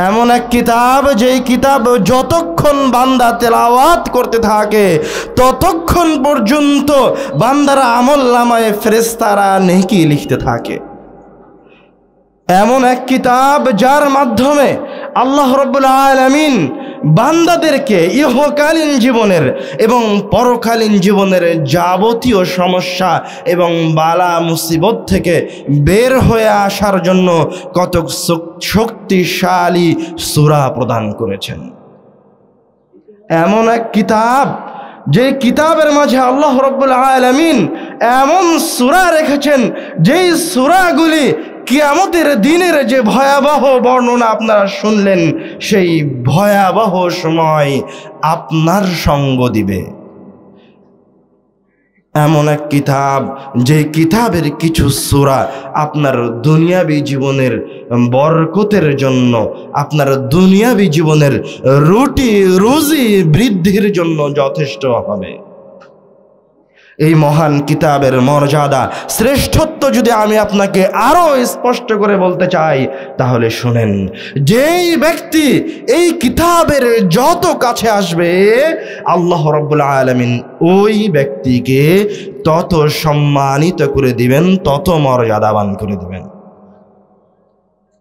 এমন এক কিতাব, যেই কিতাব যতক্ষণ বান্দা তেলাওয়াত করতে থাকে ততক্ষণ পর্যন্ত বান্দারা আমলনামায়ে ফেরেশতারা নেকি লিখতে থাকে। এমন এক কিতাব যার মাধ্যমে আল্লাহ রাব্বুল আলামিন বান্দাদেরকে ইহকালীন জীবনের এবং পরকালীন জীবনের যাবতীয় সমস্যা এবং বালা মুসিবত থেকে বের হয়ে আসার জন্য কত শক্তিশালী সূরা প্রদান করেছেন। এমন এক কিতাব, যে কিতাবের মাঝে আল্লাহ রাব্বুল আলামিন এমন সূরা রেখেছেন যেই সূরাগুলি কিয়ামতের দিনের যে ভয়াবহ বর্ণনা আপনারা শুনলেন, সেই ভয়াবহ সময় আপনার সঙ্গ দিবে। এমন এক কিতাব, যে কিতাবের কিছু সূরা আপনার দুনিয়াবী জীবনের বরকতের জন্য, আপনার দুনিয়াবী জীবনের রুজি বৃদ্ধির জন্য যথেষ্ট হবে। এই মহান কিতাবের মর্যাদা, শ্রেষ্ঠত্ব যদি আমি আপনাকে আরো স্পষ্ট করে বলতে চাই, তাহলে শুনেন, যেই ব্যক্তি এই কিতাবের যত কাছে আসবে আল্লাহ রাব্বুল আলামিন ওই ব্যক্তিকে তত সম্মানিত করে দিবেন, তত মর্যাদাবান করে দিবেন।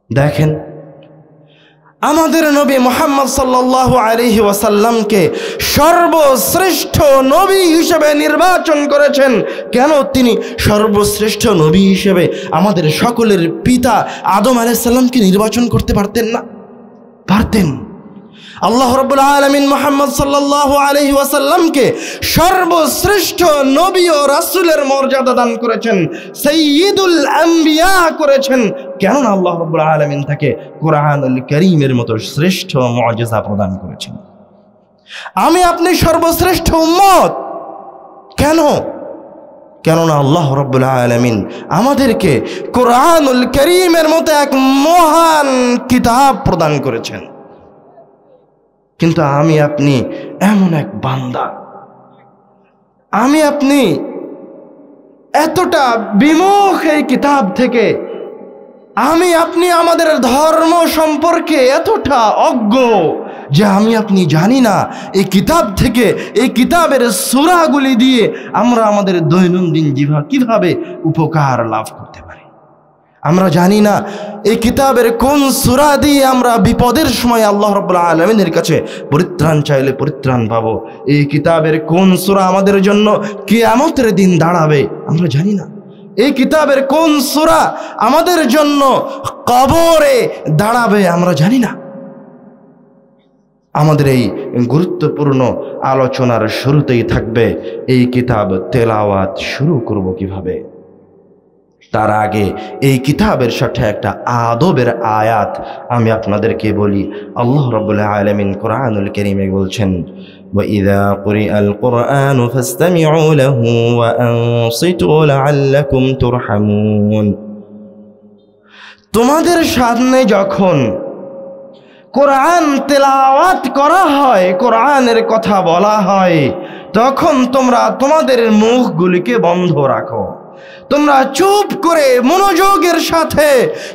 দেখেন, আমাদের নবী মুহাম্মদ সাল্লাল্লাহু আলাইহি ওয়াসাল্লামকে সর্বশ্রেষ্ঠ নবী হিসেবে নির্বাচন করেছেন। কেন তিনি সর্বশ্রেষ্ঠ নবী হিসেবে আমাদের সকলের পিতা আদম আলাইহিস সালামকে নির্বাচন করতে পারতেন না? পারতেন। আল্লাহ রাব্বুল আলামিন মুহাম্মদ সাল্লাল্লাহু আলাইহি ওয়াসাল্লামকে সর্বশ্রেষ্ঠ নবী ও রাসূলের মর্যাদা দান করেছেন, সাইয়্যিদুল আম্বিয়া করেছেন। কেন আল্লাহ রাব্বুল আলামিন তাকে কোরআনুল কারীমের মতো শ্রেষ্ঠ মুআজিজা প্রদান করেছেন। আমি আপনি সর্বশ্রেষ্ঠ উম্মত। কেন? কেননা আল্লাহ রাব্বুল আলামিন আমাদেরকে কোরআনুল কারীমের মতো এক মহান কিতাব প্রদান করেছেন। কিন্তু আমি আপনি এমন এক বান্দা, আমি আপনি এতটা বিমুখ এই কিতাব থেকে, আমি আপনি আমাদের ধর্ম সম্পর্কে এতটা অজ্ঞ যে আমি আপনি জানি না এই কিতাব থেকে, এই কিতাবের সূরাগুলি দিয়ে আমরা আমাদের দৈনন্দিন জীবন কিভাবে উপকার লাভ করতে পারি। আমরা জানি না এই কিতাবের কোন সূরা দিয়ে আমরা বিপদের সময় আল্লাহ রাব্বুল আলামিনের কাছে পরিত্রাণ চাইলে পরিত্রাণ পাবো। এই কিতাবের কোন সূরা আমাদের জন্য কিয়ামতের দিন দাঁড়াবে আমরা জানি না। এই কিতাবের কোন সূরা আমাদের জন্য কবরে দাঁড়াবে আমরা জানি না। আমাদের এই গুরুত্বপূর্ণ আলোচনার শুরুতেই থাকবে এই কিতাব তেলাওয়াত শুরু করব কিভাবে। তার আগে এই কিতাবের সাথে একটা আদবের আয়াত আমি আপনাদেরকে বলি। আল্লাহ রাব্বুল আলামিন কোরআনুল কারীমে বলছেন, وَإِذَا قُرِئَ الْقُرْآنُ فَاسْتَمِعُوا لَهُ وَأَنصِتُوا لَعَلَّكُمْ تُرْحَمُونَ। তোমাদের সামনে যখন কোরআন তেলাওয়াত করা হয়, কোরআনের কথা বলা হয়, তখন তোমরা তোমাদের মুখগুলিকে বন্ধ রাখো, তোমরা চুপ করে মনোযোগের সাথে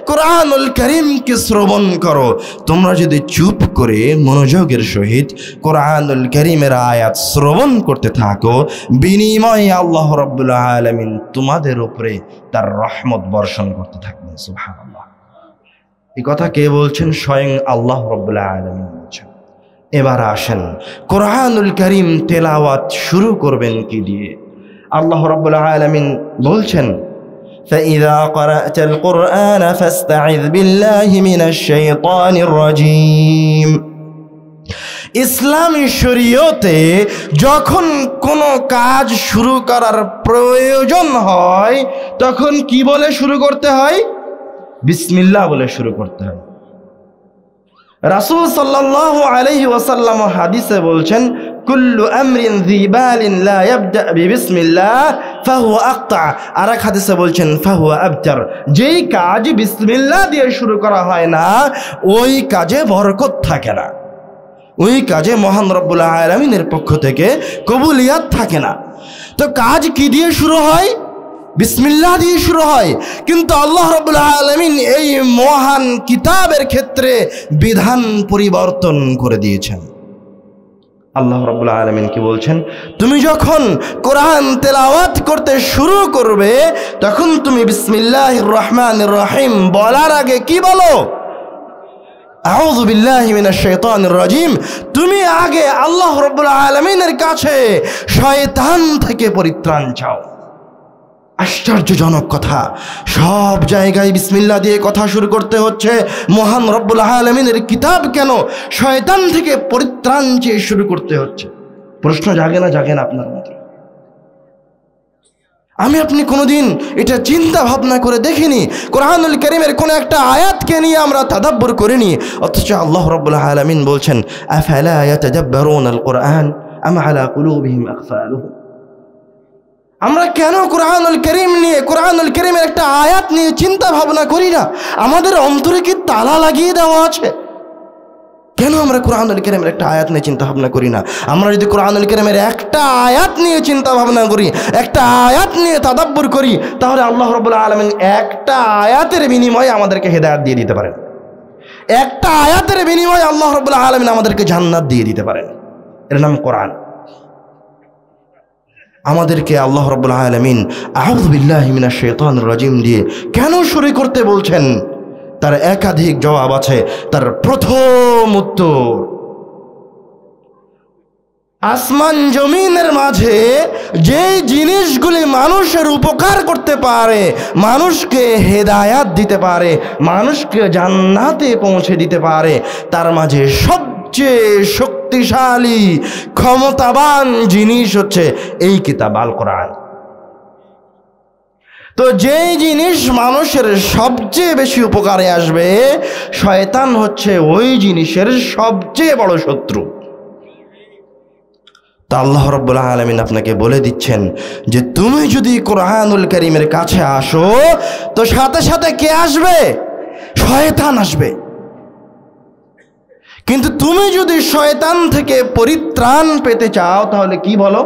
কোরআনুল কারীমকে শ্রবণ করো। তোমরা যদি চুপ করে মনোযোগের সহিত কোরআনুল কারীমের আয়াত শ্রবণ করতে থাকো, বিনিময়ে আল্লাহ রাব্বুল আলামিন তোমাদের উপরে তার রহমত বর্ষণ করতে থাকবেন। সুবহানাল্লাহ। এই কথা কে বলছেন? স্বয়ং আল্লাহ রাব্বুল আলামিন বলছেন। এবার আসেন, কোরআনুল কারীম তেলাওয়াত শুরু করবেন কি দিয়ে? আল্লাহ রাব্বুল আলামিন বলছেন, فَإِذَا قَرَأْتَ الْقُرْآنَ فَاسْتَعِذْ بِاللَّهِ مِنَ الشَّيْطَانِ الرَّجِيمِ। ইসলামী শরীয়তে যখন কোনো কাজ শুরু করার প্রয়োজন হয় তখন কি বলে শুরু করতে হয়? বিসমিল্লাহ বলে শুরু করতে হয়। রাসূল সাল্লাল্লাহু আলাইহি ওয়াসাল্লাম হাদিসে বলছেন, কুল্লু আমরিন যিবালিন লা ইয়াবদা বিবিসমিল্লাহ ফাহুয়া আক্তা। আর এক হাদিসে বলছেন ফাহুয়া আবতার। যেই কাজ বিসমিল্লাহ দিয়ে শুরু করা হয় না ওই কাজে বরকত থাকে না, ওই কাজে মহান রব্বুল আলামিনের পক্ষ থেকে কবুলিয়াত থাকে না। তো কাজ কি দিয়ে শুরু হয়? বিসমিল্লাহ দিয়ে শুরু হয়, কিন্তু আল্লাহ রাব্বুল আলামিন এই মহান কিতাবের ক্ষেত্রে বিধান পরিবর্তন করে দিয়েছেন। আল্লাহ রাব্বুল আলামিন কি বলছেন? তুমি যখন কোরআন তেলাওয়াত করতে শুরু করবে তখন তুমি বিসমিল্লাহির রহমানির রহিম বলার আগে কি বলো? আউযু বিল্লাহি মিনাশ শাইতানির রাজিম। তুমি আগে আল্লাহ রাব্বুল আলামিনের কাছে শয়তান থেকে পরিত্রাণ চাও। আশ্চর্যজনক কথা, সব জায়গায় বিসমিল্লাহ দিয়ে কথা শুরু করতে হচ্ছে, মহান রব্বুল আলামিনের কিতাব কেন শয়তান থেকে পরিত্রাণ চেয়ে শুরু করতে হচ্ছে? প্রশ্ন জাগে না আপনার মধ্যে? আমি আপনি কোনোদিন এটা চিন্তা ভাবনা করে দেখিনি, কোরআনুল কারীমের কোন একটা আয়াতকে নিয়ে আমরা তাদাব্বুর করিনি, অথচ আল্লাহ রাব্বুল আলামিন বলছেন আফালা ইয়াতাদাব্বারুনাল কুরআন আম আলা কুলুবিহিম আকফালুহু। আমরা কেন কোরআনুল কারীম নিয়ে, কোরআনুল কারীমের একটা আয়াত নিয়ে চিন্তা ভাবনা করি না? আমাদের অন্তরে কি তালা লাগিয়ে দেওয়া আছে? কেন আমরা কোরআনুল কারীমের একটা আয়াত নিয়ে চিন্তা ভাবনা করি না? আমরা যদি কোরআনুল কারীমের একটা আয়াত নিয়ে চিন্তা ভাবনা করি, একটা আয়াত নিয়ে তাদাব্বুর করি, তাহলে আল্লাহ রাব্বুল আলামিন একটা আয়াতের বিনিময়ে আমাদেরকে হেদায়েত দিয়ে দিতে পারেন। একটা আয়াতের বিনিময়ে আল্লাহ রাব্বুল আলামিন আমাদেরকে জান্নাত দিয়ে দিতে পারেন। এর নাম কোরআন। আমাদেরকে আল্লাহ রাব্বুল আলামিন আউযু বিল্লাহি মিনাশ শাইতানির রাজিম দিয়ে কেন শুরু করতে বলছেন? তার একাধিক জবাব আছে। তার প্রথম উত্তর, আসমান জমিনের মাঝে যে জিনিসগুলি মানুষের উপকার করতে পারে, মানুষকে হেদায়াত দিতে পারে, মানুষকে জান্নাতে পৌঁছে দিতে পারে, তার মাঝে সবচেয়ে শক্তিশালী ক্ষমতাবান জিনিস হচ্ছে এই কিতাব আল কোরআন। তো যেই জিনিস মানুষের সবচেয়ে বেশি উপকারে আসবে, শয়তান হচ্ছে ওই জিনিসের সবচেয়ে বড় শত্রু। তা আল্লাহ রাব্বুল আলামিন আপনাকে বলে দিচ্ছেন যে তুমি যদি কোরআনুল কারীমের কাছে আসো তো সাথে সাথে কে আসবে? শয়তান আসবে। কিন্তু তুমি যদি শয়তান থেকে পরিত্রাণ পেতে চাও তাহলে কি বলো?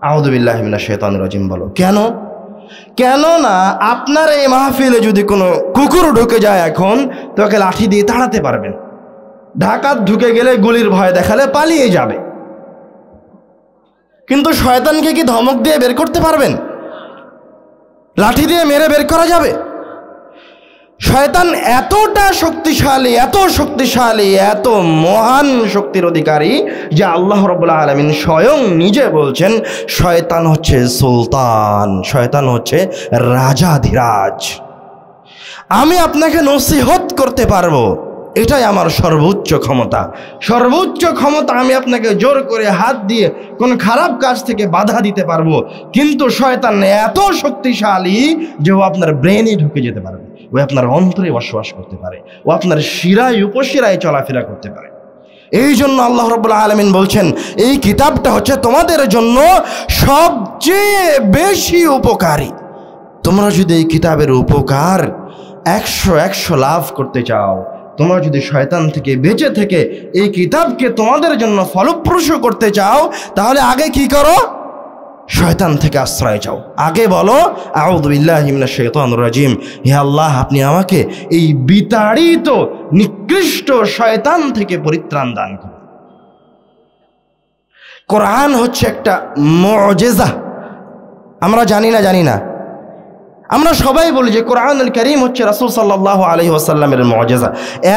আউযু বিল্লাহি মিনাশ শাইতানির রাজিম বলো। কেন? কেননা আপনার এই মাহফিলে যদি কোনো কুকুর ঢুকে যায় এখন, তোকে লাঠি দিয়ে তাড়াতে পারবেন। ডাকাত ঢুকে গেলে গুলির ভয় দেখালে পালিয়ে যাবে। কিন্তু শয়তানকে কি ধমক দিয়ে বের করতে পারবেন? লাঠি দিয়ে মেরে বের করা যাবে? শয়তান এতটা শক্তিশালী, এত শক্তিশালী, এত মহান শক্তির অধিকারী যে আল্লাহ রাব্বুল আলামিন স্বয়ং নিজে বলছেন শয়তান হচ্ছে সুলতান, শয়তান হচ্ছে রাজাধিরাজ। আমি আপনাকে নসিহত করতে পারবো, এটাই আমার সর্বোচ্চ ক্ষমতা। সর্বোচ্চ ক্ষমতা আমি আপনাকে জোর করে হাত দিয়ে কোন খারাপ কাজ থেকে বাধা দিতে পারবো, কিন্তু শয়তান এত শক্তিশালী যে ও আপনার ব্রেনে ঢুকে যেতে পারবে, ও আপনার অন্তরে বসবাস করতে পারে, ও আপনার শিরায় উপশিরায় চলাফেরা করতে পারে। এই জন্য আল্লাহ রাব্বুল আলামিন বলছেন এই কিতাবটা হচ্ছে তোমাদের জন্য সবচেয়ে বেশি উপকারী। তোমরা যদি এই কিতাবের উপকার 100 লাভ করতে চাও, তোমরা যদি শয়তান থেকে বেঁচে থেকে এই কিতাবকে তোমাদের জন্য ফলপ্রসূ করতে চাও, তাহলে আগে কি করো? শয়তান থেকে আশ্রয় চাও। আগে বলো আউযু বিল্লাহি মিনাশ শাইতানির রাজিম, হে আল্লাহ আপনি আমাকে এই বিতাড়িত নিকৃষ্ট শয়তান থেকে পরিত্রাণ দান করুন। কোরআন হচ্ছে একটা মুজিজা। আমরা জানি না, আমরা সবাই বলি যে কোরআনুল কারীম হচ্ছে রাসূল সাল্লাল্লাহু আলাইহি ওয়াসাল্লামের মুজিজা।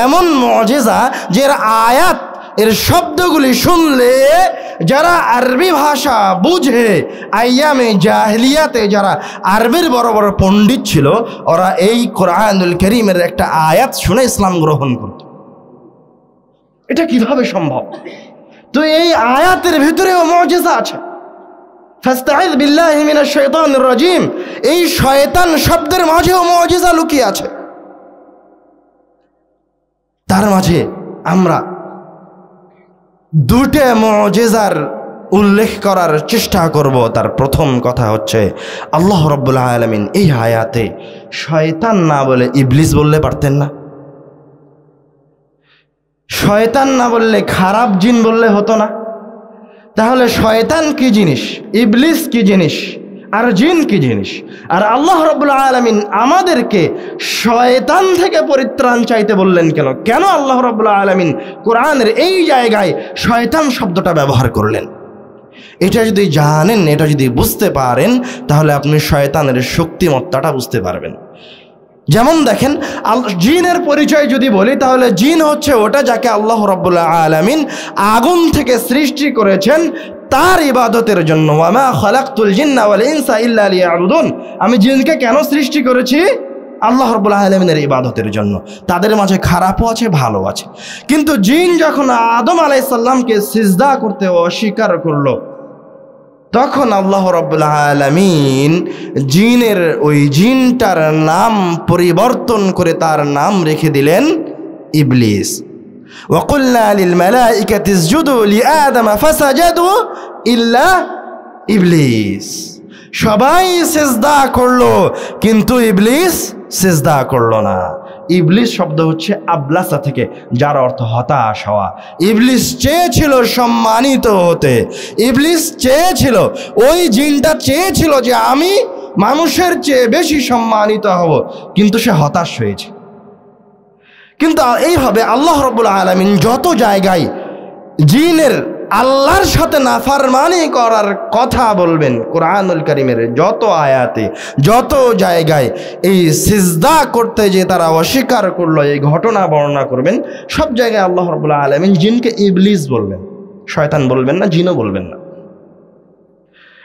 এমন মুজিজা যে আয়াত, এর শব্দগুলি শুনলে যারা আরবি ভাষা বুঝে, আইয়ামে জাহেলিয়াতে যারা আরবির বড় বড় পণ্ডিত ছিল, ওরা এই কোরআনুল কারীমের একটা আয়াত শুনে ইসলাম গ্রহণ করত। এটা কিভাবে সম্ভব? তো এই আয়াতের ভিতরেও মুজিজা আছে। ফাস্তাইয বিল্লাহি মিনাশ শাইতানির রাজিম, এই শয়তান শব্দের মাঝেও মুজিজা লুকিয়ে আছে। তার মাঝে আমরা দুটো মুজিজার উল্লেখ করার চেষ্টা করব। তার প্রথম কথা হচ্ছে আল্লাহ রাব্বুল আলামিন এই আয়াতে শয়তান না বলে ইবলিস বললে পারতেন না? শয়তান না বললে খারাপ জিন বললে হতো না? তাহলে শয়তান কি জিনিস, ইবলিস কি জিনিস, আর জিন কি জিনিস। আর আল্লাহ রাব্বুল আলামিন আমাদেরকে শয়তান থেকে পরিত্রাণ চাইতে বললেন কেন? কেন আল্লাহ রাব্বুল আলামিন কোরআনের এই জায়গায় শয়তান শব্দটা ব্যবহার করলেন? এটা যদি জানেন, এটা যদি বুঝতে পারেন, তাহলে আপনি শয়তানের শক্তিমত্তাটা বুঝতে পারবেন। যেমন দেখেন, জিনের পরিচয় যদি বলি, তাহলে জিন হচ্ছে ওটা যাকে আল্লাহ রাব্বুল আলামিন আগুন থেকে সৃষ্টি করেছেন তার ইবাদতের জন্য। ওয়ামা খালাকতুল জিন্না ওয়াল ইনসা ইল্লা লিয়াবুদুন, আমি জিনকে কেন সৃষ্টি করেছি? আল্লাহ রাব্বুল আলামিনের ইবাদতের জন্য। তাদের মাঝে খারাপও আছে, ভালো আছে। কিন্তু জিন যখন আদম আলাইহিস সালামকে সিজদা করতে অস্বীকার করলো, তখন আল্লাহ রাব্বুল আলামিন জিনের ওই জিনটার নাম পরিবর্তন করে তার নাম রেখে দিলেন ইবলিস। ওয়াকুলনা লিল মালাইকাতি ইসজুদু লিআদম ফাসাজাদু ইল্লা ইবলিস। সবাই সিজদা করলো, কিন্তু ইবলিস সিজদা করলো না। ইবলিস শব্দ হচ্ছে আবলাসা থেকে, যার অর্থ হতাশ হওয়া। ইবলিস চেয়েছিল সম্মানিত হতে, ইবলিস চেয়েছিল, ওই জিনটা চেয়েছিল যে আমি মানুষের চেয়ে বেশি সম্মানিত হব, কিন্তু সে হতাশ হয়েছে। কিন্তু এইভাবে আল্লাহ রাব্বুল আলামিন যত জায়গায় জিনের আল্লাহর সাথে নাফরমানি করার কথা বলবেন, কোরআনুল কারীমের যত আয়াতে, যত জায়গায় এই সিজদা করতে যে তারা অস্বীকার করলো, এই ঘটনা বর্ণনা করবেন, সব জায়গায় আল্লাহ রাব্বুল আলামিন জিনকে ইবলিস বলবেন, শয়তান বলবেন না, জিনও বলবেন না।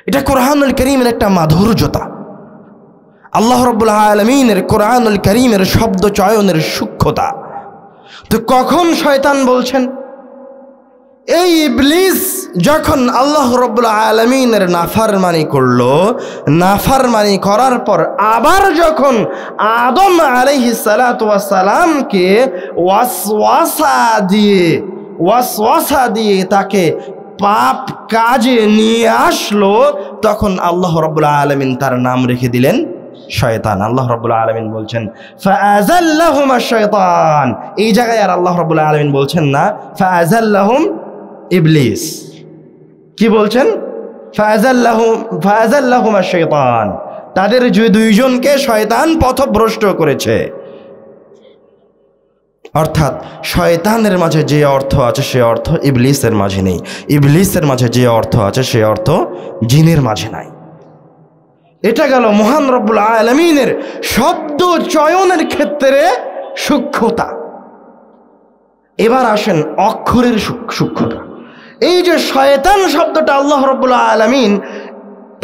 এটা কোরআনুল কারীমের একটা মাধুর্যতা। আল্লাহ রাব্বুল আলামিনের কোরআনুল কারীমের শব্দ চয়নের সূক্ষ্মতা। তো কখন শয়তান বলছেন? এই ইবলিস যখন আল্লাহ রাব্বুল আলামিনের নাফরমানি করলো, নাফরমানি করার পর আবার যখন আদম আলাইহিস সালাতু ওয়াস সালামকে ওয়াসওয়াসা দিয়ে তাকে পাপ কাজে নিয়ে আসলো, তখন আল্লাহ রাব্বুল আলামিন তার নাম রেখে দিলেন শয়তান। আল্লাহ রাব্বুল আলামিন বলছেন ফাআযাল্লাহুমা শাইতান। এই জায়গায় আর আল্লাহ রাব্বুল আলামিন বলছেন না ফাআযাল্লাহুম ইবলিস, কি বলছেন? ফাআযাল্লাহুমা শাইতান। তাদের দুইজনকে শয়তান পথভ্রষ্ট করেছে। অর্থাৎ শয়তানের মাঝে যে অর্থ আছে সে অর্থ ইবলিসের মাঝে নেই, ইবলিসের মাঝে যে অর্থ আছে সে অর্থ জিনের মাঝে নাই। এটা গেল মহান রব্বুল আলামিনের শব্দ চয়নের ক্ষেত্রে সূক্ষ্মতা। এবার আসেন অক্ষরের সূক্ষ্মতা। এই যে শয়তান শব্দটা আল্লাহ রাব্বুল আলামিন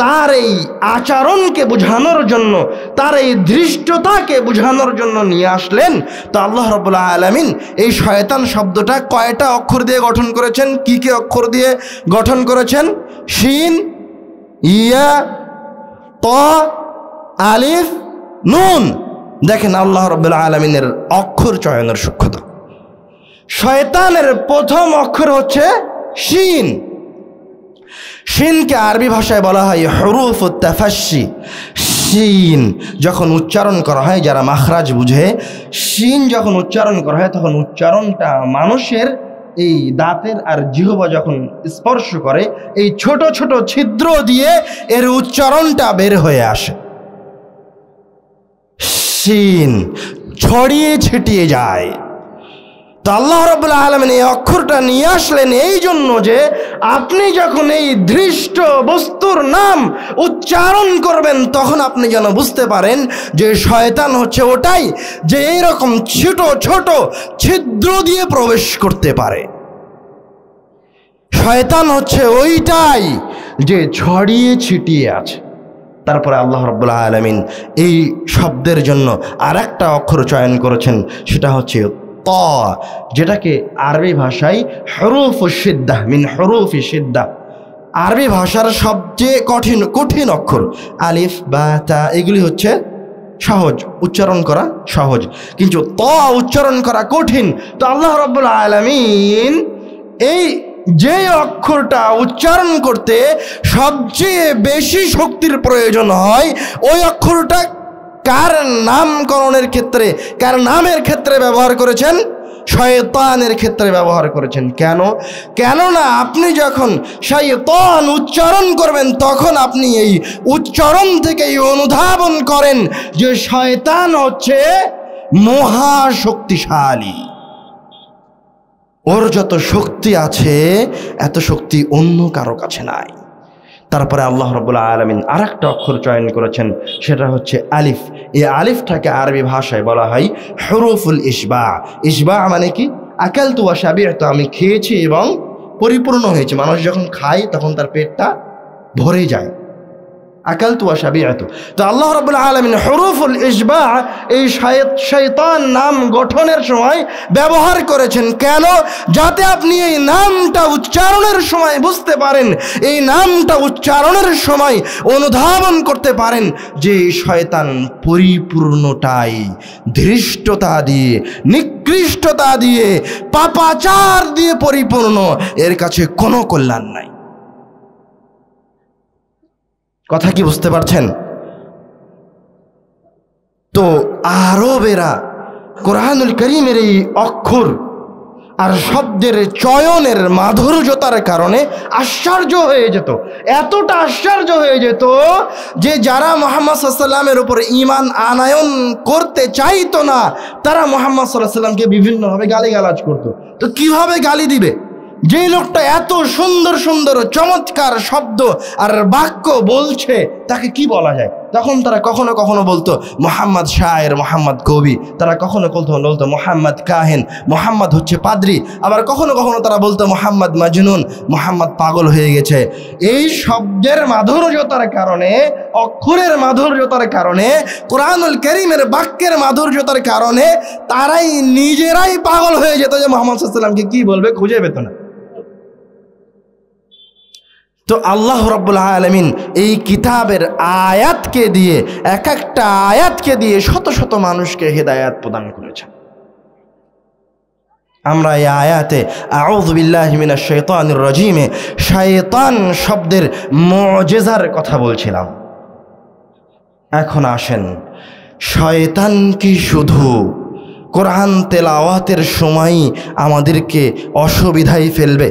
তার এই আচরণকে বোঝানোর জন্য, তার এই ধৃষ্টতাকে বোঝানোর জন্য নিয়ে আসলেন। তো আল্লাহ রাব্বুল আলামিন এই শয়তান শব্দটা কয়টা অক্ষর দিয়ে গঠন করেছেন? কি কি অক্ষর দিয়ে গঠন করেছেন? শিন, ইয়া, ত, আলিফ, নুন। দেখেন আল্লাহ রাব্বুল আলামিনের অক্ষর চয়নের সূক্ষ্মতা। শয়তানের প্রথম অক্ষর হচ্ছে শিন। শিনকে আরবি ভাষায় বলা হয় হুরুফুত তাফাশি। শিন যখন উচ্চারণ করা হয়, যারা মাখরাজ বুঝে, শিন যখন উচ্চারণ করা হয় তখন উচ্চারণটা মানুষের এই দাঁতের আর জিহ্বা যখন স্পর্শ করে, এই ছোট ছোট ছিদ্র দিয়ে এর উচ্চারণটা বের হয়ে আসে। শিন ছড়িয়ে ছিটিয়ে যায়। তো আল্লাহ রাব্বুল আলামিন এই অক্ষরটা নিয়ে আসলেন এই জন্য যে আপনি যখন এই দৃষ্ট বস্তুর নাম উচ্চারণ করবেন, তখন আপনি যেন বুঝতে পারেন যে শয়তান হচ্ছে ওটাই যে এইরকম ছোট ছোট ছিদ্র দিয়ে প্রবেশ করতে পারে। শয়তান হচ্ছে ওইটাই যে ছড়িয়ে ছিটিয়ে আছে। তারপরে আল্লাহ রাব্বুল আলামিন এই শব্দের জন্য আর একটা অক্ষর চয়ন করেছেন, সেটা হচ্ছে ত, যেটাকে আরবি ভাষায় হুরুফুশ সিদ্দাহ মিন হুরুফি সিদ্দাহ। আরবি ভাষার সবচেয়ে কঠিন অক্ষর আলিফ বা তা, এগুলি হচ্ছে সহজ, উচ্চারণ করা সহজ, কিন্তু ত উচ্চারণ করা কঠিন। তো আল্লাহ রাব্বুল আলামিন এই যে অক্ষরটা উচ্চারণ করতে সবচেয়ে বেশি শক্তির প্রয়োজন হয়, ওই অক্ষরটা কার নামকরণের ক্ষেত্রে, কার নামের ক্ষেত্রে ব্যবহার করেছেন? শয়তানের ক্ষেত্রে ব্যবহার করেছেন। কেন? কেননা আপনি যখন শয়তান উচ্চারণ করবেন তখন আপনি এই উচ্চারণ থেকেই অনুধাবন করেন যে শয়তান হচ্ছে মহাশক্তিশালী, ওর যত শক্তি আছে এত শক্তি অন্য কারো কাছে নাই। তারপরে আল্লাহ রাব্বুল আলামিন আরেকটা অক্ষর চয়ন করেছেন, সেটা হচ্ছে আলিফ। এই আলিফটাকে আরবি ভাষায় বলা হয় হুরুফুল ইশবা। ইশবা মানে কি? আকালতু ওয়া শাবি'তু, আমি খেয়েছি এবং পরিপূর্ণ হয়েছে। মানুষ যখন খায় তখন তার পেটটা ভরে যায়, আকালতু ওয়া শাবি'তু। তো আল্লাহ রাব্বুল আলামিন হুরুফুল ইশবা এই শয়তান নাম গঠনের সময় ব্যবহার করেছেন। কেন? যাতে আপনি এই নামটা উচ্চারণের সময় বুঝতে পারেন, এই নামটা উচ্চারণের সময় অনুধাবন করতে পারেন যে শয়তান পরিপূর্ণটাই ধৃষ্টতা দিয়ে, নিকৃষ্টতা দিয়ে, পাপাচার দিয়ে পরিপূর্ণ, এর কাছে কোনো কল্যাণ নাই। কথা কি বুঝতে পারছেন? তো আরবেরা কোরআনুল কারীমের এই অক্ষর আর শব্দের চয়নের মাধুর্যতার কারণে আশ্চর্য হয়ে যেত, এতটা আশ্চর্য হয়ে যেত যে যারা মুহাম্মদ সাল্লাল্লাহু আলাইহি ওয়াসাল্লামের উপর ঈমান আনয়ন করতে চাইতো না তারা মুহাম্মদ সাল্লাল্লাহু আলাইহি ওয়াসাল্লামকে বিভিন্নভাবে গালিগালাজ করত। তো কিভাবে গালি দিবে? যে লোকটা এত সুন্দর সুন্দর চমৎকার শব্দ আর বাক্য বলছে তাকে কি বলা যায়? তখন তারা কখনো কখনো বলতো মোহাম্মদ শায়ের, মোহাম্মদ কবি, তারা কখনো বলতো মোহাম্মদ কাহেন, মোহাম্মদ হচ্ছে পাদ্রী, আবার কখনো কখনো তারা বলতো মোহাম্মদ মাজনুন, মোহাম্মদ পাগল হয়ে গেছে। এই শব্দের মাধুর্যতার কারণে, অক্ষরের মাধুর্যতার কারণে, কোরআনুল কারীমের বাক্যের মাধুর্যতার কারণে তারাই নিজেরাই পাগল হয়ে যেত যে মুহাম্মদ সাল্লাল্লাহু আলাইহি ওয়াসাল্লামকে কি বলবে খুঁজে পেত না। তো আল্লাহ রাব্বুল আলামিন এই কিতাবের আয়াতকে দিয়ে, এক একটা আয়াতকে দিয়ে শত শত মানুষকে হেদায়েত প্রদান করেছেন। আমরা এই আয়াতে আউযু বিল্লাহি মিনাশ শাইতানির রাজিমে শয়তান শব্দের মুজিজার কথা বলছিলাম। এখন আসেন, শয়তান কি শুধু কোরআন তেলাওয়াতের সময় আমাদেরকে অসুবিধায় ফেলবে?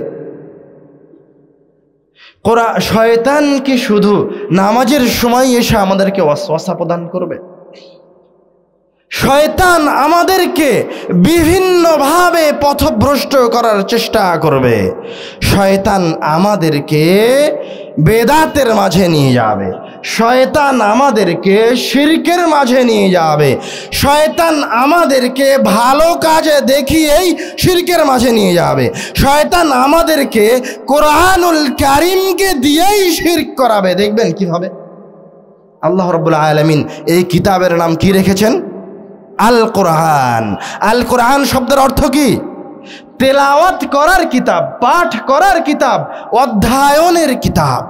শয়তান কি শুধু নামাজের সময় এসে আমাদেরকে ওয়াসওয়াসা প্রদান করবে? শয়তান আমাদেরকে বিভিন্নভাবে পথভ্রষ্ট করার চেষ্টা করবে। শয়তান আমাদেরকে বেদাতের মাঝে নিয়ে যাবে, শয়তান আমাদেরকে শিরকের মাঝে নিয়ে যাবে, শয়তান আমাদেরকে ভালো কাজে দেখিয়েই শিরকের মাঝে নিয়ে যাবে, শয়তান আমাদেরকে কোরআনুল কারীমকে দিয়েই শিরক করাবে। দেখবেন কিভাবে। আল্লাহ রাব্বুল আলামিন এই কিতাবের নাম কি রেখেছেন? আল কোরআন। আল কোরআন শব্দের অর্থ কি? তেলাওয়াত করার কিতাব, পাঠ করার কিতাব, অধ্যয়নের কিতাব।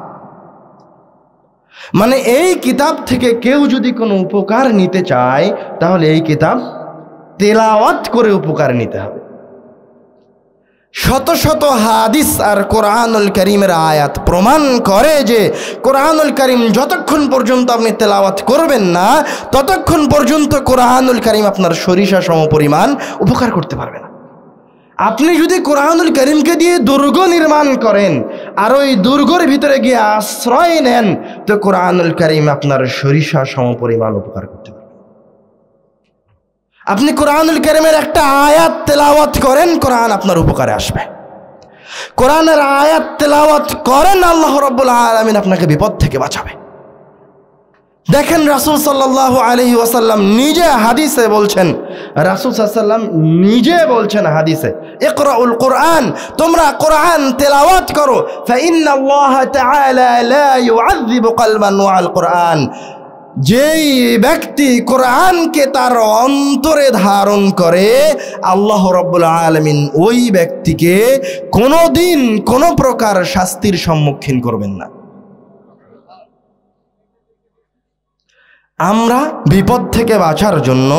মানে এই কিতাব থেকে কেউ যদি কোনো উপকার নিতে চায় তাহলে এই কিতাব তেলাওয়াত করে উপকার নিতে হবে। শত শত হাদিস আর কোরআনুল কারীমের আয়াত প্রমাণ করে যে কোরআনুল কারীম যতক্ষণ পর্যন্ত আপনি তেলাওয়াত করবেন না ততক্ষণ পর্যন্ত কোরআনুল কারীম আপনার সরিষা সমপরিমাণ উপকার করতে পারবে না। আপনি যদি কোরআনুল কারীমকে দিয়ে দুর্গ নির্মাণ করেন আর ওই দুর্গের ভিতরে গিয়ে আশ্রয় নেন তো কোরআনুল কারীম আপনার সরিষা সমপরিমাণ উপকার করতে পারবে। আপনি কোরআনুল কারীমের একটা আয়াত তেলাওয়াত করেন, কোরআন আপনার উপকারে আসবে। কোরআনের আয়াত তেলাওয়াত করেন, আল্লাহ রাব্বুল আলামিন আপনাকে বিপদ থেকে বাঁচাবে। দেখেন রাসূল সাল্লাল্লাহু আলাইহি ওয়াসাল্লাম নিজে হাদিসে বলছেন, রাসূল সাল্লাল্লাহু আলাইহি ওয়াসাল্লাম নিজে বলছেন হাদিসে, ইকরাউল কোরআন, তোমরা কোরআন তেলাওয়াত করো, ফাইন্নাল্লাহ তাআলা লা ইউআযযিবু কলবান ওয়াল কোরআন। যেই ব্যক্তি কোরআনকে তার অন্তরে ধারণ করে আল্লাহ রাব্বুল আলামিন ওই ব্যক্তিকে কোনোদিন কোনো প্রকার শাস্তির সম্মুখীন করবেন না। আমরা বিপদ থেকে বাঁচার জন্য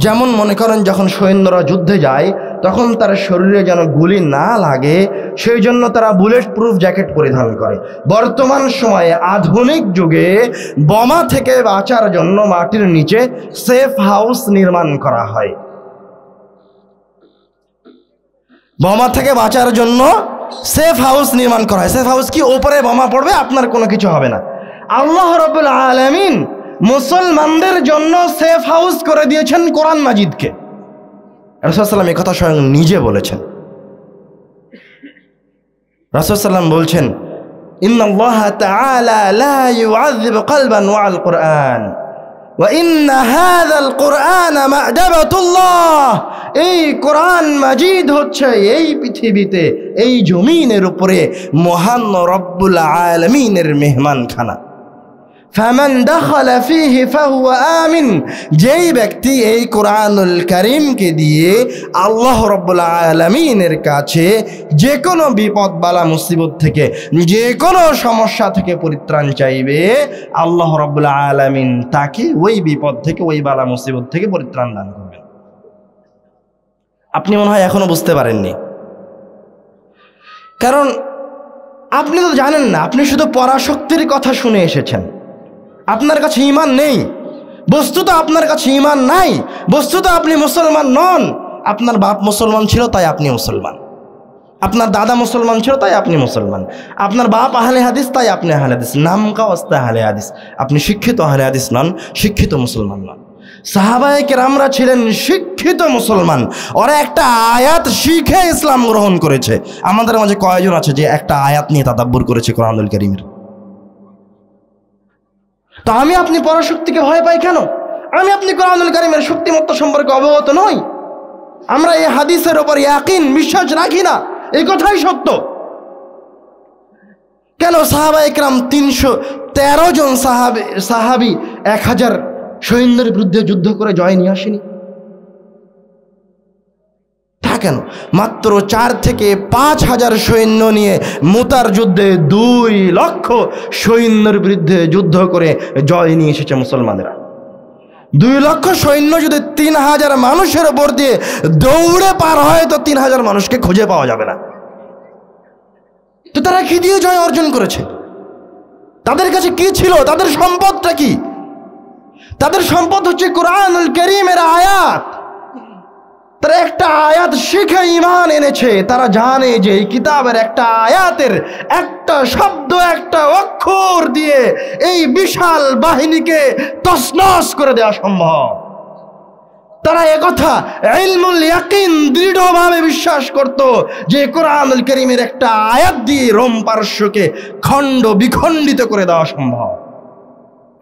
যেমন মনে করেন যখন সৈন্যরা যুদ্ধে যায় তখন তার শরীরে যেন গুলি না লাগে সেই জন্য তারা বুলেট প্রুফ জ্যাকেট পরিধান করে। বর্তমান সময়ে আধুনিক যুগে বোমা থেকে বাঁচার জন্য মাটির নিচে সেফ হাউস নির্মাণ করা হয়। বোমা থেকে বাঁচার জন্য সেফ হাউস নির্মাণ করা হয়। সেফ হাউস কি? ওপরে বোমা পড়বে, আপনার কোনো কিছু হবে না। আল্লাহ রাব্বুল আলামিন মুসলমানদের জন্য সেফ হাউস করে দিয়েছেন কোরআন মাজিদকে। রাসূল সাল্লাল্লাহু আলাইহি ওয়াসাল্লাম এই কথা স্বয়ং নিজে বলেছেন। রাসূল সাল্লাল্লাহু আলাইহি ওয়াসাল্লাম বলছেন, ইন্নাল্লাহা তাআলা লা ইউআযযিবু কলবান ওয়াল কুরআন ওয়া ইন্না হাযাল কুরআনা মা'দাবাতুল্লাহ। এই কোরআন মাজিদ হচ্ছে এই পৃথিবীতে, এই জমিনের উপরে মহান রব্বুল আলামিনের মেহমানখানা। ফামান দাখালা ফীহি ফাহুয়া আমিন। যেই ব্যক্তি এই কোরআনুল কারীমকে দিয়ে আল্লাহ রব্বুল আলামিনের কাছে যে কোনো বিপদ বালা মুসিবত থেকে, যে কোনো সমস্যা থেকে পরিত্রাণ চাইবে, আল্লাহ রব্বুল আলামিন তাকে ওই বিপদ থেকে, ওই বালা মুসিবত থেকে পরিত্রাণ দান করবেন। আপনি মনে হয় এখনো বুঝতে পারেননি, কারণ আপনি তো জানেন না, আপনি শুধু পরাশক্তির কথা শুনে এসেছেন। আপনার কাছে ঈমান নেই, বস্তুত আপনার কাছে ঈমান নাই, বস্তুত আপনি মুসলমান নন। আপনার বাপ মুসলমান ছিল তাই আপনি মুসলমান, আপনার দাদা মুসলমান ছিল তাই আপনি মুসলমান, আপনার বাপ আহলে হাদিস তাই আপনি আহলে হাদিস, নাম কা ওয়াস্তে আহলে হাদিস। আপনি শিক্ষিত আহলে হাদিস নন, শিক্ষিত মুসলমান নন। সাহাবায়ে কেরামরা ছিলেন শিক্ষিত মুসলমান, ওরা একটা আয়াত শিখে ইসলাম গ্রহণ করেছে। আমাদের মাঝে কয়জন আছে যে একটা আয়াত নিয়ে তাদাব্বুর করেছে কোরআনুল কারীমের? তো আমি আপনি পরাশক্তিকে ভয় পাই কেন? আমি আপনি কোরআনুল কারীমের শক্তিমত্তা সম্পর্কে অবগত নই, আমরা এই হাদিসের উপর ইয়াকিন, বিশ্বাস রাখি না, এই কথাই সত্য। কেন সাহাবায়ে কেরাম 313 জন সাহাবী 1000 সৈন্যের বিরুদ্ধে যুদ্ধ করে জয় নিয়ে আসেনি? তা কেন মাত্র 4 থেকে 5,000 সৈন্য নিয়ে মুতার যুদ্ধে 2 লক্ষ সৈন্যের বিরুদ্ধে যুদ্ধ করে জয় নিয়ে এসেছে মুসলমানেরা? 2 লক্ষ সৈন্য যদি 3,000 মানুষের উপর দিয়ে দৌড়ে পার হয়, তো 3,000 মানুষকে খুঁজে পাওয়া যাবে না। তো তারা কি দিয়ে জয় অর্জন করেছে? তাদের কাছে কি ছিল? তাদের সম্পদটা কি? তাদের সম্পদ হচ্ছে কোরআনুল কারীমের আয়াত। তারা একটা আয়াত শিখে ঈমান এনেছে। তারা জানে যে এই কিতাবের একটা আয়াতের একটা শব্দ, একটা অক্ষর দিয়ে এই বিশাল বাহিনীকে তছনছ করে দেওয়া সম্ভব। তারা একথা ইলমুল ইয়াকিন দৃঢ়ভাবে বিশ্বাস করত যে কোরআনুল কারীমের একটা আয়াত দিয়ে রোম পারস্যকে খণ্ড বিখণ্ডিত করে দেওয়া সম্ভব,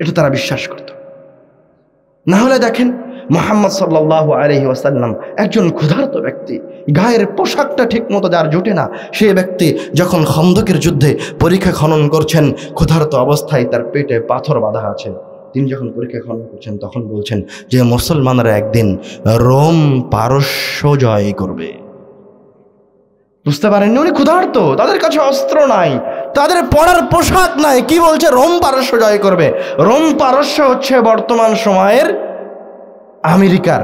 এটা তারা বিশ্বাস করত। না হলে দেখেন, মুহাম্মদ সাল্লাল্লাহু আলাইহি ওয়াসাল্লাম একজন ক্ষুধার্ত ব্যক্তি, গায়ের পোশাকটা ঠিক মতো যার জোটে না, সেই ব্যক্তি যখন খন্দকের যুদ্ধে পরীক্ষা খনন করছেন, ক্ষুধার্ত অবস্থায় তার পেটে পাথর বাঁধা আছে, তিনি যখন পরীক্ষা খনন করছেন তখন বলছেন যে মুসলমানরা একদিন রোম পারস্য জয় করবে। বুঝতে পারেননি? উনি ক্ষুধার্ত, তাদের কাছে অস্ত্র নাই, তাদের পরার পোশাক নাই, কি বলছে রোম পারস্য জয় করবে। রোম পারস্য হচ্ছে বর্তমান সময়ের আমেরিকার,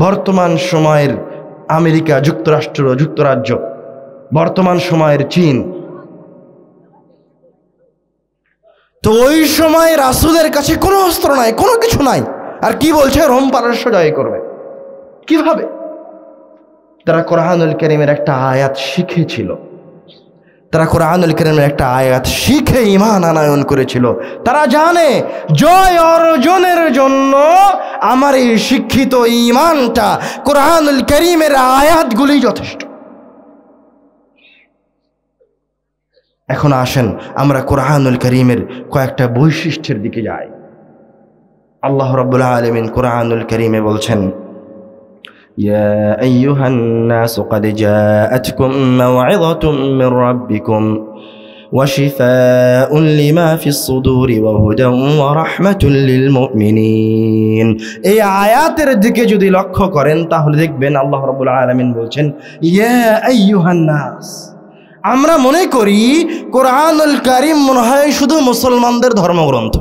বর্তমান সময়ের আমেরিকা যুক্তরাজ্য, বর্তমান সময়ের চীন। তো ওই সময় রাসূলের কাছে কোনো অস্ত্র নাই, কোনো কিছু নাই, আর কি বলছে রোম পারস্য জয় করবে। কিভাবে? তারা কোরআনুল কারীমের একটা আয়াত শিখেছিল, তারা কোরআনুল কারীমের একটা আয়াত শিখে ঈমান আনয়ন করেছিল। তারা জানে জয় অর্জনের জন্য আমার এই শিক্ষিত ঈমানটা, কোরআনুল কারীমের আয়াতগুলি যথেষ্ট। এখন আসেন আমরা কোরআনুল কারীমের কয়েকটা বৈশিষ্ট্যের দিকে যাই। আল্লাহ রাব্বুল আলামিন কোরআনুল কারীমে বলছেন, يا أيها الناس قد جاءتكم موعظة من ربكم وشفاء لما في الصدور وهدى ورحمة للمؤمنين। এই আয়াতের দিকে যদি লক্ষ্য করেন তাহলে দেখবেন আল্লাহ রাব্বুল আলামিন বলছেন ইয়া আইয়ুহান নাস। আমরা মনে করি কোরআনুল কারীম মনে হয় শুধু মুসলমানদের ধর্মগ্রন্থ,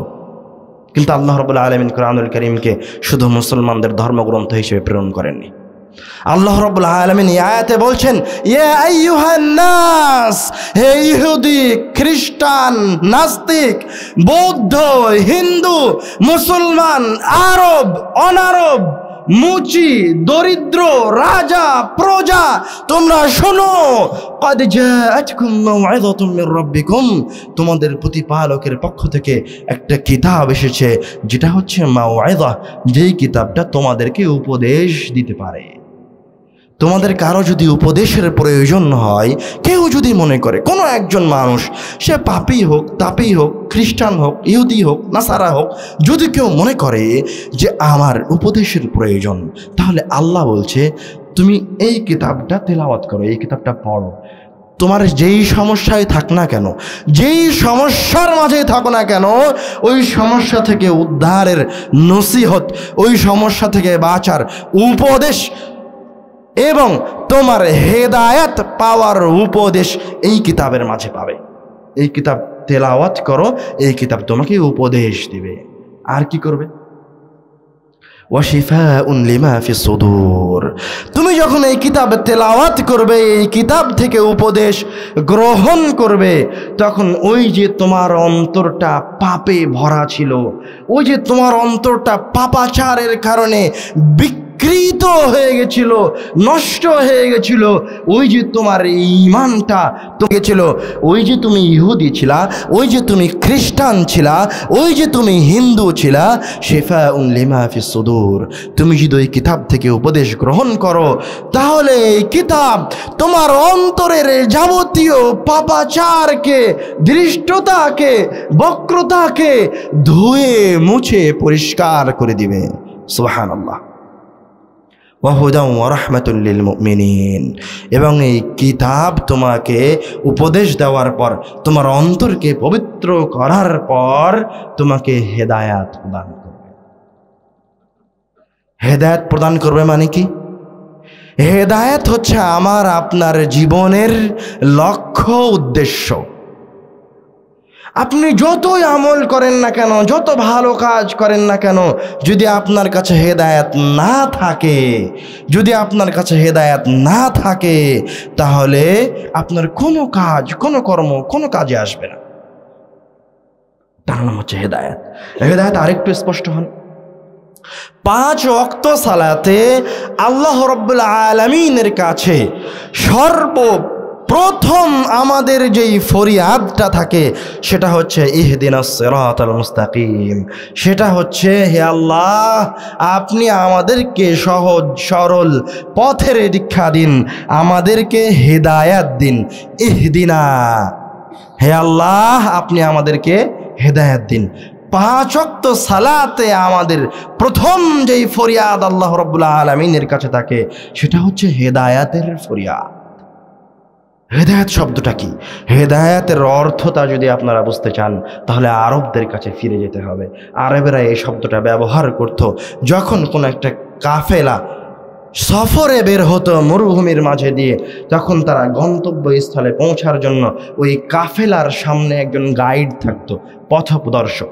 কিন্তু আল্লাহ রাব্বুল আলামিন কোরআনুল কারীমকে শুধু মুসলমানদের ধর্মগ্রন্থ হিসেবে প্রেরণ করেননি। আল্লাহ রাব্বুল আলামিন এই আয়াতে বলছেন ইয়া আইয়ুহান নাস, হে ইহুদি, খ্রিস্টান, নাস্তিক, বৌদ্ধ, হিন্দু, মুসলমান, আরব, অনারব, মুচি, দরিদ্র, রাজা, প্রজা, তোমরা শোনো, قد جاءتكم موعظة من ربكم, তোমাদের প্রতিপালকের পক্ষ থেকে একটা কিতাব এসেছে, যেটা হচ্ছে মাউইযা, যেই কিতাবটা তোমাদেরকে উপদেশ দিতে পারে। তোমাদের কারো যদি উপদেশের প্রয়োজন হয়, কেউ যদি মনে করে, কোনো একজন মানুষ, সে পাপী হোক, তাপী হোক, খ্রিস্টান হোক, ইহুদি হোক, নাসারা হোক, যদি কেউ মনে করে যে আমার উপদেশের প্রয়োজন, তাহলে আল্লাহ বলছে তুমি এই কিতাবটা তেলাওয়াত করো, এই কিতাবটা পড়ো। তোমার যেই সমস্যায় থাক না কেন, যেই সমস্যার মাঝে থাকো না কেন, ওই সমস্যা থেকে উদ্ধারের নসিহত, ওই সমস্যা থেকে বাঁচার উপদেশ এবং তোমার হেদায়াত পাওয়ার উপদেশ এই কিতাবের মাঝে পাবে। এই কিতাব তেলাওয়াত করো, এই কিতাব তোমাকে উপদেশ দিবে। আর কি করবে? ওয়াশিফাউন লিমা ফিস সুদূর, তুমি যখন এই কিতাব তেলাওয়াত করবে, এই কিতাব থেকে উপদেশ গ্রহণ করবে, তখন ওই যে তোমার অন্তরটা পাপে ভরা ছিল, ওই যে তোমার অন্তরটা পাপাচারের কারণে বিকৃত হয়ে গেছিল, নষ্ট হয়ে গেছিল, ওই যে তোমার ঈমানটা ছিল, ওই যে তুমি ইহুদি ছিলা, ওই যে তুমি খ্রিস্টান ছিলা, ওই যে তুমি হিন্দু ছিলা, শিফাউন লিমা ফিস সুদূর, তুমি যদি ওই কিতাব থেকে উপদেশ গ্রহণ করো, তাহলে এই কিতাব তোমার অন্তরের যাবতীয় পাপাচারকে, দৃষ্টতাকে, বক্রতাকে ধুয়ে মুছে পরিষ্কার করে দিবে। সুবহানাল্লাহ। ওয়াহুদাও ওয়া রাহমাতুল লিল মুমিনিন, এবং এই কিতাব তোমাকে উপদেশ দেওয়ার পর, তোমার অন্তরকে পবিত্র করার পর তোমাকে হেদায়াত প্রদান করবে। হেদায়াত প্রদান করবে মানে কি? হেদায়াত হচ্ছে আমার আপনার জীবনের লক্ষ্য, উদ্দেশ্য। আপনি যতই আমল করেন না কেন, যত ভালো কাজ করেন না কেন, যদি আপনার কাছে হেদায়াত না থাকে, যদি আপনার কাছে হেদায়াত না থাকে, তাহলে আপনার কোনো কাজ, কোনো কর্ম, কোনো কাজে আসবে না। তার নাম হচ্ছে হেদায়াত। হেদায়াত আরেকটু স্পষ্ট হন। 5 ওয়াক্ত সালাতে আল্লাহ রাব্বুল আলামিনের কাছে প্রথম আমাদের যেই ফরিয়াদটা থাকে, সেটা হচ্ছে ইহদিনাস সিরাতাল মুস্তাকিম। সেটা হচ্ছে, হে আল্লাহ, আপনি আমাদেরকে সহজ সরল পথের দীক্ষা দিন, আমাদেরকে হেদায়াত দিন। ইহদিনা, হে আল্লাহ, আপনি আমাদেরকে হেদায়াত দিন। 5 ওয়াক্ত সালাতে আমাদের প্রথম যেই ফরিয়াদ আল্লাহ রাব্বুল আলামিনের কাছে থাকে, সেটা হচ্ছে হেদায়াতের ফরিয়াদ। হেদায়াত শব্দটা কি? হেদায়াতের অর্থটা যদি আপনারা বুঝতে চান, তাহলে আরবদের কাছে ফিরে যেতে হবে। আরবেরা এই শব্দটা ব্যবহার করত যখন কোনো একটা কাফেলা সফরে বের হতো মরুভূমির মাঝে দিয়ে, তখন তারা গন্তব্যস্থলে পৌঁছার জন্য ওই কাফেলার সামনে একজন গাইড থাকতো, পথপ্রদর্শক,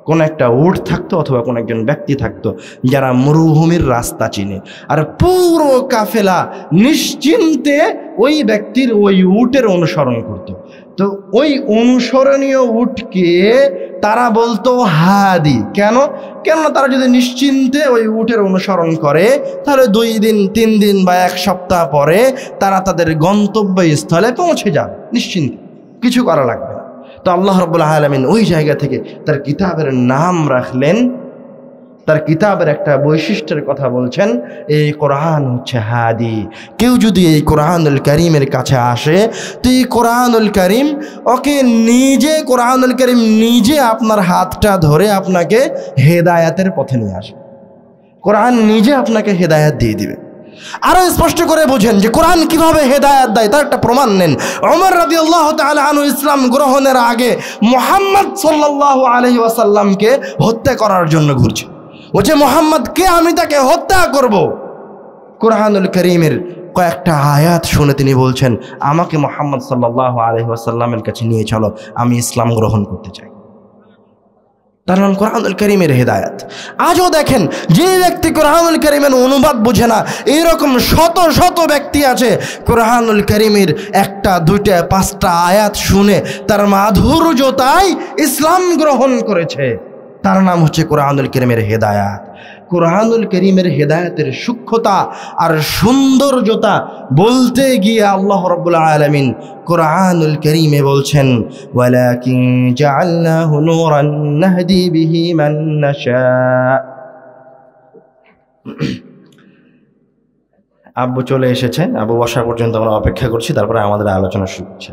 কোন একটা উট থাকতো অথবা কোন একজন ব্যক্তি থাকতো যারা মরুভূমির রাস্তা চিনে। আর পুরো কাফেলা নিশ্চিন্তে ওই ব্যক্তির, ওই উটের অনুসরণ করত। তো ওই অনুসরণীয় উটকে তারা বলতো হাদি। কেননা তারা যদি নিশ্চিন্তে ওই উটের অনুসরণ করে, তাহলে 2 দিন, 3 দিন বা 1 সপ্তাহ পরে তারা তাদের গন্তব্যস্থলে পৌঁছে যাবে নিশ্চিন্তে, কিছু করা লাগবে না। তো আল্লাহ রাব্বুল আলামিন ওই জায়গা থেকে তার কিতাবের নাম রাখলেন, তার কিতাবের একটা বৈশিষ্ট্যের কথা বলছেন, এই কোরআন হচ্ছে হাদি। কেউ যদি এই কোরআনুল কারীমের কাছে আসে, তো এই কোরআনুল কারীম ওকে নিজে, কোরআনুল কারীম নিজে আপনার হাতটা ধরে আপনাকে হেদায়াতের পথে নিয়ে আসবে। কোরআন নিজে আপনাকে হেদায়াত দিয়ে দিবে। আরো স্পষ্ট করে বোঝেন যে কোরআন কিভাবে হেদায়াত দেয়, তার একটা প্রমাণ নেন। ওমর রাদিয়াল্লাহু তাআলা আনহু ইসলাম গ্রহণের আগে মুহাম্মদ সাল্লাল্লাহু আলাইহি ওয়াসাল্লামকে হত্যা করার জন্য ঘুরছে। বলছে, মুহাম্মদকে আমি তাকে হত্যা করব। কোরআনুল কারীমের কয়েকটা আয়াত শুনে তিনি বলছেন, আমাকে মুহাম্মদ সাল্লাল্লাহু আলাইহি ওয়াসাল্লামের কাছে নিয়ে চলো, আমি ইসলাম গ্রহণ করতে চাই। তার নাম কোরআনুল কারীমের হেদায়াত। আজও দেখেন, যে ব্যক্তি কোরআনুল কারীমের অনুবাদ বোঝে না, এইরকম শত শত ব্যক্তি আছে কোরআনুল কারীমের 1টা 2টা 5টা আয়াত শুনে তার মাধুর্যতায় ইসলাম গ্রহণ করেছে। তার নাম হচ্ছে কোরআনুল কারীমের হেদায়াত। কোরআনুল কারীমের হেদায়েতের সূক্ষ্মতা আর সৌন্দর্যতা বলতে গিয়ে আল্লাহ রাব্বুল আলামিন কোরআনুল কারীমে বলছেন, ওয়ালাকিন জাআলনাহু নূরান নাহদি বিহি মান নাশা। আব্বু চলে এসেছেন, আব্বু বসা পর্যন্ত আমরা অপেক্ষা করছি, তারপরে আমাদের আলোচনা শুরু হচ্ছে।